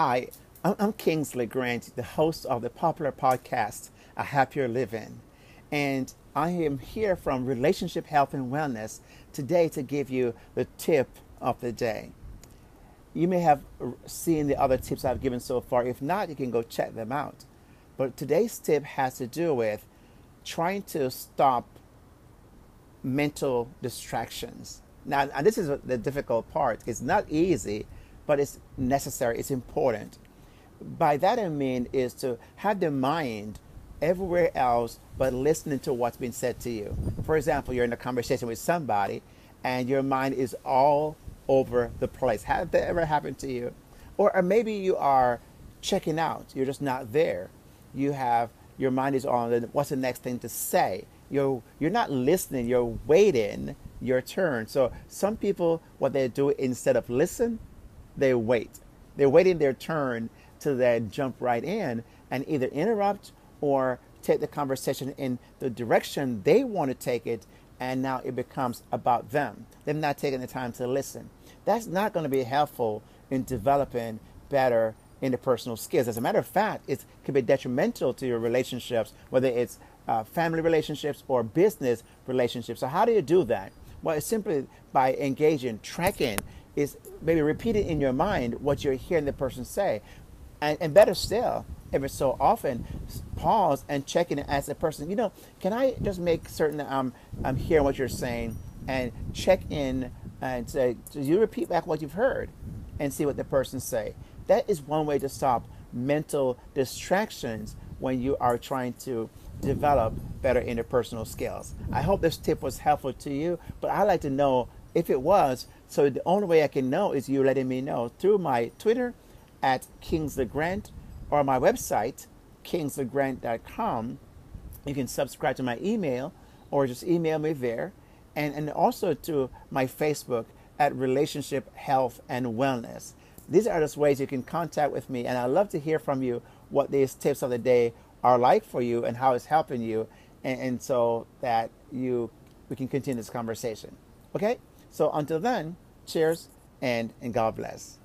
Hi, I'm Kingsley Grant, the host of the popular podcast, A Happier Living. And I am here from Relationship Health and Wellness today to give you the tip of the day. You may have seen the other tips I've given so far. If not, you can go check them out. But today's tip has to do with trying to stop mental distractions. Now, and this is the difficult part. It's not easy, but it's necessary. It's important. By that I mean is to have the mind everywhere else but listening to what's being said to you. For example, you're in a conversation with somebody and your mind is all over the place. Has that ever happened to you? Or maybe you are checking out. You're just not there. Your mind is on what's the next thing to say. You're not listening. You're waiting your turn. So some people, what they do instead of listen, they wait. They're waiting their turn to then jump right in and either interrupt or take the conversation in the direction they want to take it, and now it becomes about them. They're not taking the time to listen. That's not going to be helpful in developing better interpersonal skills. As a matter of fact, it could be detrimental to your relationships, whether it's family relationships or business relationships. So how do you do that? Well, it's simply by engaging, tracking, is maybe repeating in your mind what you're hearing the person say. And better still, every so often, pause and check in and ask the person, can I just make certain that I'm hearing what you're saying, and check in and say, do you repeat back what you've heard and see what the person say? That is one way to stop mental distractions when you are trying to develop better interpersonal skills. I hope this tip was helpful to you, but I'd like to know if it was. So the only way I can know is you letting me know through my Twitter at Kingsley Grant or my website, kingsleygrant.com. You can subscribe to my email or just email me there. And also to my Facebook at Relationship Health and Wellness. These are just ways you can contact with me. And I'd love to hear from you what these tips of the day are like for you and how it's helping you. And so that we can continue this conversation. Okay? So until then, cheers and God bless.